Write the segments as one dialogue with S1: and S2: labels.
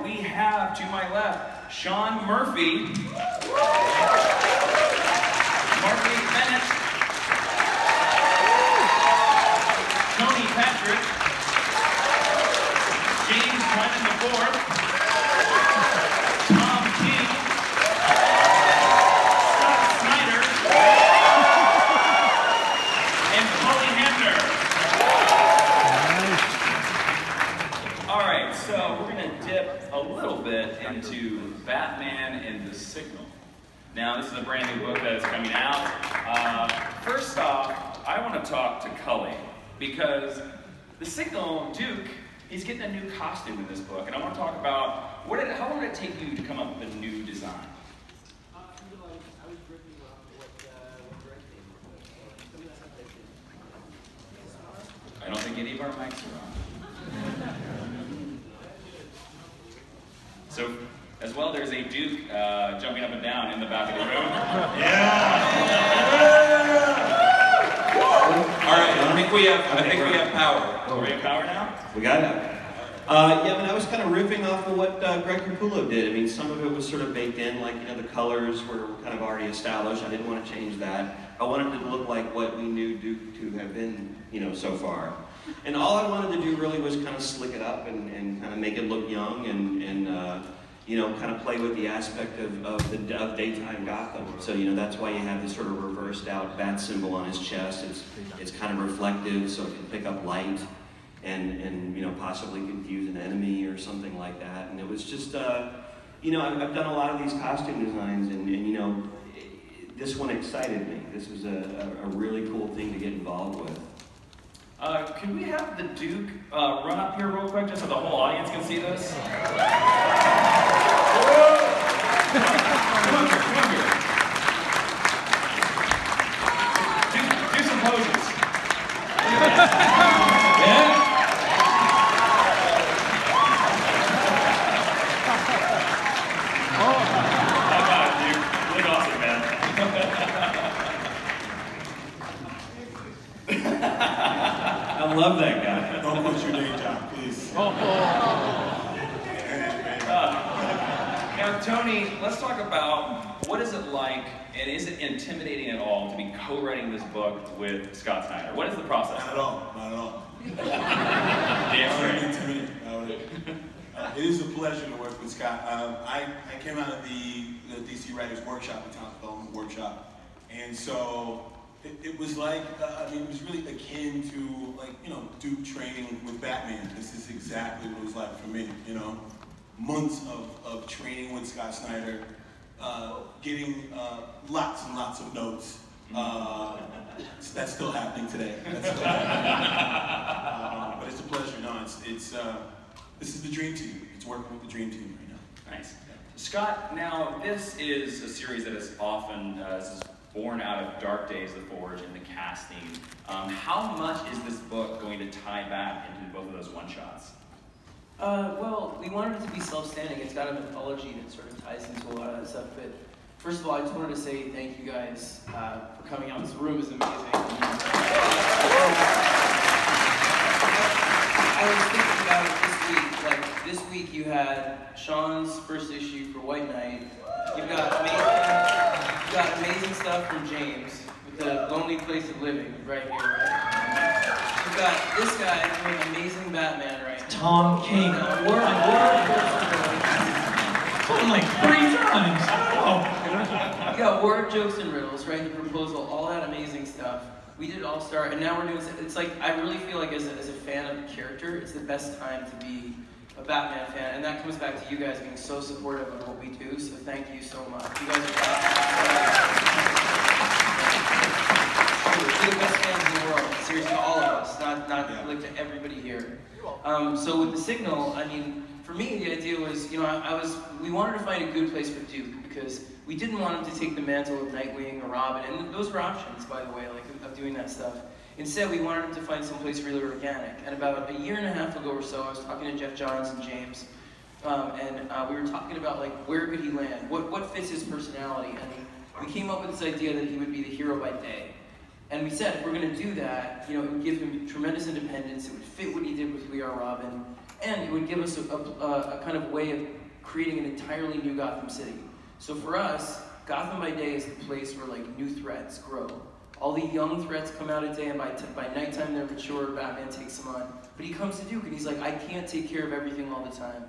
S1: we have to my left, Sean Murphy. Murphy Bennett. Tony Patrick. James Brennan IV. Tom King. Scott Snyder. And Polly Hamner. Alright, so we're going to dip a little bit into Batman and the Signal. Now, this is a brand new book that is coming out. First off, I want to talk to Cully, because the Signal, Duke, he's getting a new costume in this book, and I want to talk about, how long did it take you to come up with a new design?
S2: I was ripping off what Greg did. Some of the stuff I did.
S1: I don't think any of our mics are on. So, as well, there's a Duke jumping up and down in the back of the room.
S3: All right, I think we have power.
S1: Do we have power now?
S4: We got it. Yeah, I was kind of riffing off of what Greg Capullo did. I mean, some of it was sort of baked in, like, the colors were kind of already established. I didn't want to change that. I wanted it to look like what we knew Duke to have been, so far. And all I wanted to do really was kind of slick it up and kind of make it look young and kind of play with the aspect of daytime Gotham. So, that's why you have this sort of reversed out bat symbol on his chest. It's kind of reflective, so it can pick up light and possibly confuse an enemy or something like that. And it was just, I've done a lot of these costume designs, and this one excited me. This was a really cool thing to get involved with.
S1: Can we have the Duke run up here real quick, just so the whole audience can see this? Come on here. Do some poses. Yeah? Oh, God, Duke. You look awesome, man.
S4: I love that guy.
S5: Don't put your day job, please.
S1: Now, Tony, let's talk about what is it like, and is it intimidating at all to be co-writing this book with Scott Snyder? What is the process?
S5: Not at all. Not at all.
S1: Damn straight.
S5: Intimidating. It is a pleasure to work with Scott. I came out of the DC Writers Workshop, the Talent Development Workshop, and so it was like, it was really akin to, Duke training with Batman. This is exactly what it was like for me, Months of training with Scott Snyder, getting lots and lots of notes. That's still happening today. That's still happening. But it's a pleasure. No, this is the dream team. It's working with the dream team right now.
S1: Nice. Scott, now this is a series that is often born out of Dark Days of the Forge and the casting. How much is this book going to tie back into both of those one-shots?
S2: Well, we wanted it to be self-standing. It's got a mythology that sort of ties into a lot of that stuff. But first of all, I just wanted to say thank you guys for coming out. This room is amazing. I was thinking about it this week. Like, this week you had Sean's first issue for White Knight. You've got amazing stuff from James with The Lonely Place of Living right here, right? You've got this guy doing amazing Batman right now.
S3: Tom King.
S2: Told
S3: him like 3 times. Oh.
S2: You got Word, Jokes, and Riddles, right? The proposal, all that amazing stuff. We did All Star, and now we're doing. It's like I really feel like as a fan of the character, it's the best time to be a Batman fan, and that comes back to you guys being so supportive of what we do. So thank you so much. You guys are You're the best fans in the world. Seriously, all of us, not like to everybody here. So with the Signal, I mean, for me, the idea was, we wanted to find a good place for Duke because we didn't want him to take the mantle of Nightwing or Robin, and those were options, by the way, of doing that stuff. Instead, we wanted him to find someplace really organic. And about a year and a half ago or so, I was talking to Jeff Johns and James, and we were talking about where could he land, what fits his personality, and we came up with this idea that he would be the hero by day. And we said, if we're going to do that, it would give him tremendous independence, it would fit what he did with We Are Robin, And it would give us a kind of way of creating an entirely new Gotham City. So for us, Gotham by Day is the place where like new threats grow. All the young threats come out a day, and by nighttime they're mature, Batman takes them on. But he comes to Duke and he's like, I can't take care of everything all the time.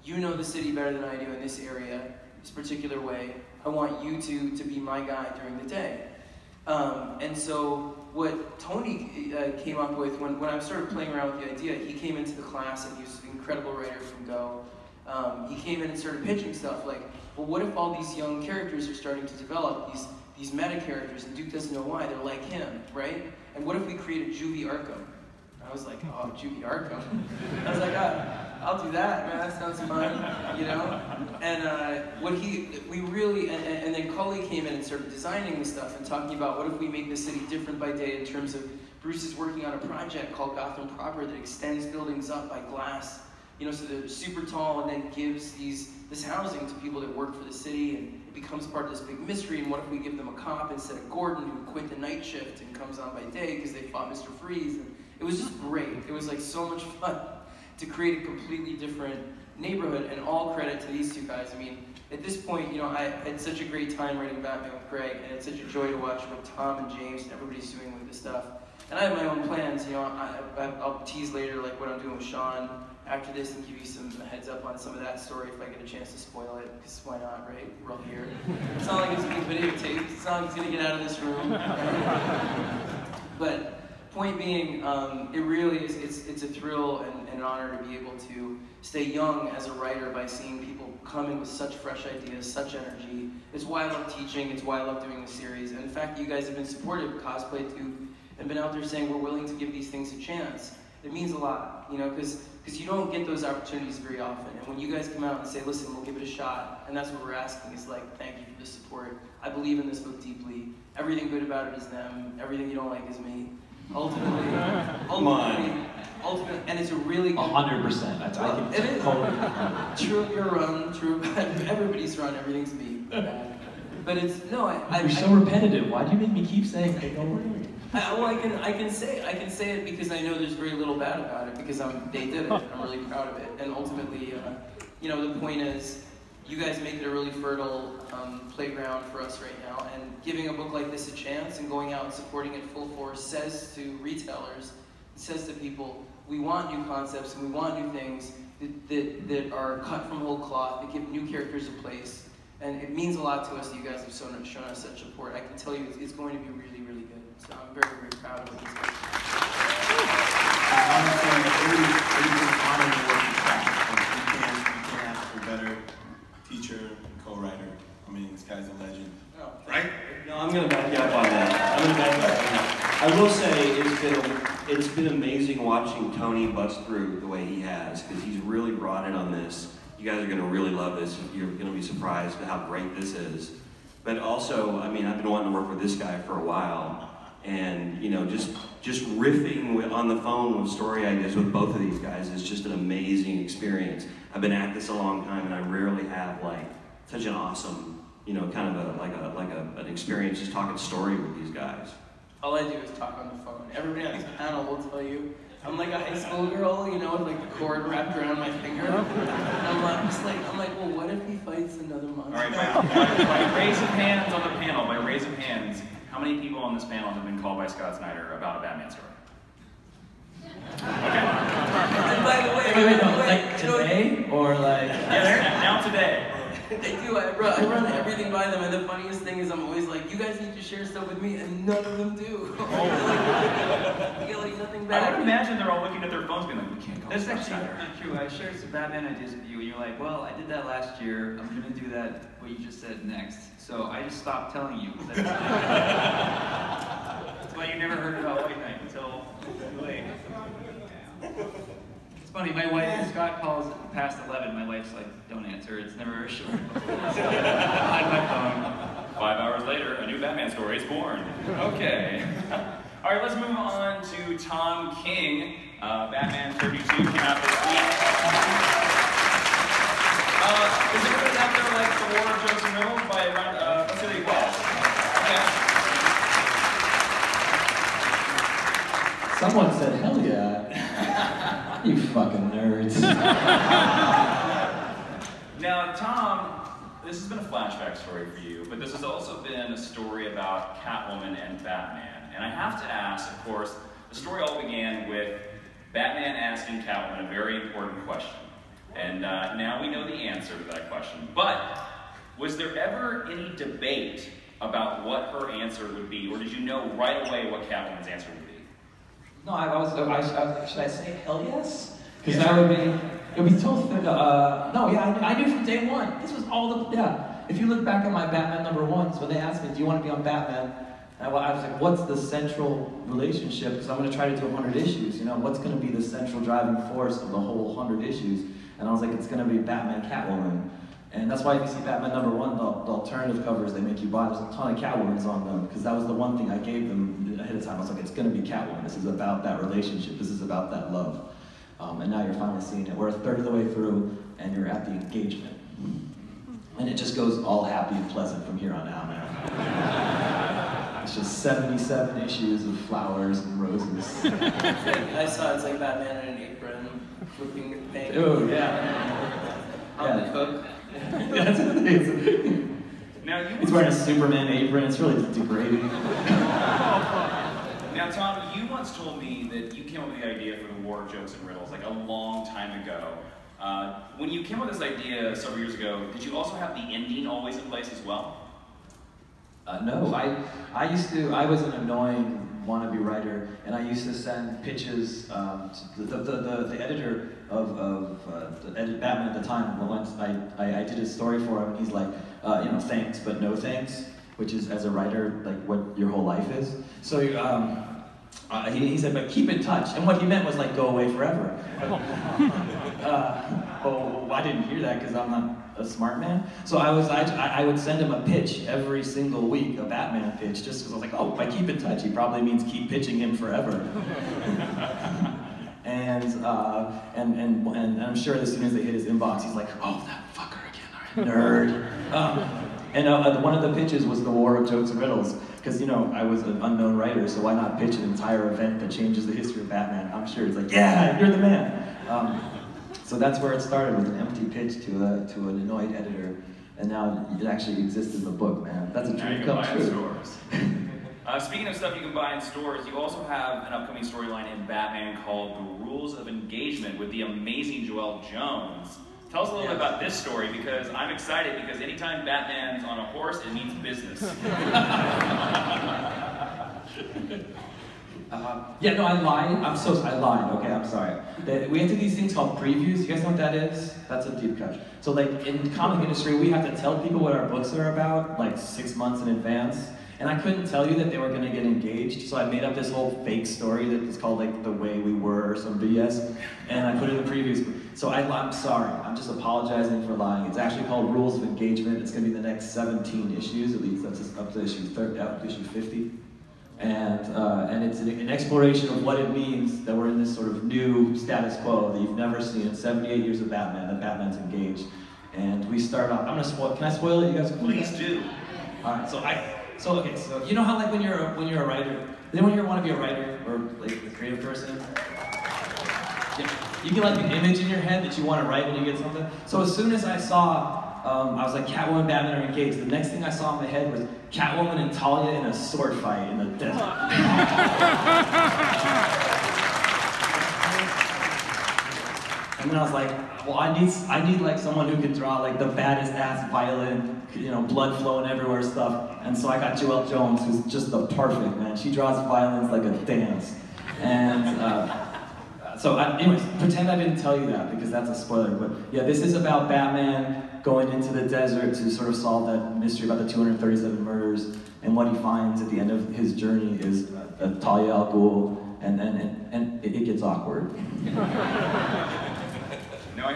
S2: You know the city better than I do in this area, this particular way. I want you to be my guy during the day. And so what Tony came up with, when I started playing around with the idea, he came into the class and he was an incredible writer from Go. He came in and started pitching stuff like, well, what if all these young characters are starting to develop, these meta characters, and Duke doesn't know why, they're like him, right? And what if we create a Juvie Arkham? I was like, oh, Juvie Arkham? I was like, I'll do that, man, that sounds fun, you know? And and then Cully came in and started designing the stuff and talking about what if we make the city different by day in terms of Bruce is working on a project called Gotham Proper that extends buildings up by glass, you know, so they're super tall and then gives this housing to people that work for the city, and it becomes part of this big mystery. And what if we give them a cop instead of Gordon, who quit the night shift and comes on by day because they fought Mr. Freeze? And it was just great. It was like so much fun to create a completely different neighborhood, and all credit to these two guys. I mean, at this point, you know, I had such a great time writing Batman with Greg, and it's such a joy to watch what Tom and James and everybody's doing with this stuff. And I have my own plans, you know, I'll tease later like what I'm doing with Sean after this and give you some heads up on some of that story if I get a chance to spoil it, because why not, right? We're all here. It's not like it's being videotaped. It's not like it's gonna get out of this room. But point being, it really is, it's a thrill and an honor to be able to stay young as a writer by seeing people come in with such fresh ideas, such energy. It's why I love teaching, it's why I love doing the series. And in fact, you guys have been supportive of Cosplay Duke and been out there saying we're willing to give these things a chance. It means a lot, you know, because you don't get those opportunities very often. And when you guys come out and say, listen, we'll give it a shot, and that's what we're asking, is like, thank you for the support. I believe in this book deeply. Everything good about it is them. Everything you don't like is me. Ultimately, and it's a really good...
S3: 100%. That's I can totally.
S2: True of your own, true of everybody's run, everything's me. Bad. But it's, no,
S3: You're so repetitive. Why do you make me keep saying, hey, don't worry?
S2: Well, I can say it because I know there's very little bad about it, because they did it. I'm really proud of it. And ultimately, you know, the point is, you guys make it a really fertile playground for us right now, and giving a book like this a chance and going out and supporting it full force says to retailers, it says to people, we want new concepts and we want new things that are cut from whole cloth, that give new characters a place. And it means a lot to us that you guys have shown us such support. I can tell you it's going to be really, really good. So I'm very, very proud of what these guys are.
S5: Honestly, everybody's honored to work with Scott. You can't ask for a better teacher and co-writer. I mean, this guy's a legend.
S2: Oh,
S5: right?
S4: No, I'm going to back you up on that. I will say it's been amazing watching Tony bust through the way he has, because he's really brought in on this. You guys are going to really love this. You're going to be surprised at how great this is. But also, I mean, I've been wanting to work with this guy for a while. And, you know, just riffing on the phone with story ideas with both of these guys is just an amazing experience. I've been at this a long time, and I rarely have, like, such an awesome, you know, kind of an experience just talking story with these guys.
S2: All I do is talk on the phone. Everybody on this panel will tell you. I'm like a high school girl, you know, with like the cord wrapped around my finger. And I'm like, well, what if he fights another monster?
S1: All right, by raise of hands on the panel, by raise of hands, how many people on this panel have been called by Scott Snyder about a Batman story? Okay.
S2: And by the way,
S3: Wait, no, like today or like?
S1: Yes, now today.
S2: They do. I run everything by them, and the funniest thing is I'm always like, you guys need to share stuff with me, and none of them do. I get like nothing back.
S1: I would imagine they're all looking at their phones being like, we can't call
S6: That's
S1: Scott
S6: actually
S1: Snyder.
S6: not true. I shared some Batman ideas with you, and you're like, well, I did that last year. I'm going to do that, what you just said, next. So I just stopped telling you. That's why you never heard about White Knight until too late. It's funny, my wife, Scott calls past 11, my wife's like, don't answer, it's never sure. Hide my phone.
S1: 5 hours later, a new Batman story is born. Okay. All right, let's move on to Tom King. Batman 32 came out this week. Is everybody out there like The War of Joseph Mills by Vasily Wells? Okay.
S3: Someone said, hell yeah. You fucking nerds.
S1: Now, Tom, this has been a flashback story for you, but this has also been a story about Catwoman and Batman. And I have to ask, of course, the story all began with Batman asking Catwoman a very important question. And now we know the answer to that question. But was there ever any debate about what her answer would be? Or did you know right away what Catwoman's answer would be?
S3: No, should I say hell yes? Because that would be, it would be totally, no, yeah, I knew from day one. This was all the, yeah. If you look back at my Batman #1s, when they asked me, do you want to be on Batman? I was like, what's the central relationship? Because I'm going to try to do 100 issues, you know? What's going to be the central driving force of the whole 100 issues? And I was like, it's going to be Batman, Catwoman. And that's why if you see Batman #1, the alternative covers they make you buy, there's a ton of Catwomans on them, because that was the one thing I gave them ahead of time. I was like, it's going to be Catwoman. This is about that relationship. This is about that love. And now you're finally seeing it. We're a third of the way through, and you're at the engagement. And it just goes all happy and pleasant from here on out, man. It's just 77 issues of flowers and roses.
S2: I saw it's like Batman in an apron, flipping the thing.
S3: Oh, yeah.
S2: On the cook.
S3: That's what it is.
S1: Now,
S3: He's wearing a Superman apron. It's really degrading.
S1: Now, Tom, you once told me that you came up with the idea for the War of Jokes and Riddles like a long time ago. When you came up with this idea several years ago, did you also have the ending always in place as well?
S3: No, I was an annoying wannabe writer, and I used to send pitches to the editor of Batman at the time. Once I did a story for him, and he's like, you know, thanks, but no thanks, which is, as a writer, like what your whole life is. So he said, but keep in touch, and what he meant was like, go away forever. Well, I didn't hear that because I'm not a smart man. So I would send him a pitch every single week, a Batman pitch, just because I was like, oh, by keep in touch, he probably means keep pitching him forever. and I'm sure as soon as they hit his inbox, he's like, oh, that fucker again, nerd. One of the pitches was the War of Jokes and Riddles, because, you know, I was an unknown writer, so why not pitch an entire event that changes the history of Batman? I'm sure he's like, yeah, you're the man. So that's where it started, with an empty pitch to an annoyed editor, and now it actually exists in the book, man. That's a dream come true.
S1: Speaking of stuff you can buy in stores, you also have an upcoming storyline in Batman called The Rules of Engagement with the amazing Joelle Jones. Tell us a little bit about this story, because I'm excited, because anytime Batman's on a horse, it means business.
S3: Yeah, no, I lied. I lied. Okay, I'm sorry. We have to do these things called previews. You guys know what that is? That's a deep cut. So, like, in the comic industry, we have to tell people what our books are about, like 6 months in advance. And I couldn't tell you that they were going to get engaged, so I made up this whole fake story that is called, like, The Way We Were or some BS, and I put it in the previews. So I'm sorry. I'm just apologizing for lying. It's actually called Rules of Engagement. It's going to be the next 17 issues, at least that's up to issue 50. And it's an exploration of what it means that we're in this sort of new status quo that you've never seen in 78 years of Batman, that Batman's engaged. And we start off, I'm gonna spoil, can I spoil it? You guys can
S1: Please do.
S3: Alright, so you know how, like, when you're a writer, then when you want to be a writer, or like a creative person, you get like an image in your head that you want to write when you get something. So as soon as I saw, I was like, Catwoman and Batman are engaged, the next thing I saw in my head was Catwoman and Talia in a sword fight in the desert. And then I was like, well, I need like someone who can draw like the baddest ass violent, you know, blood flowing everywhere stuff. And so I got Joelle Jones, who's just the perfect, man. She draws violence like a dance. And anyways, pretend I didn't tell you that, because that's a spoiler. But yeah, this is about Batman going into the desert to sort of solve that mystery about the 237 murders. And what he finds at the end of his journey is Talia al Ghul, and it gets awkward.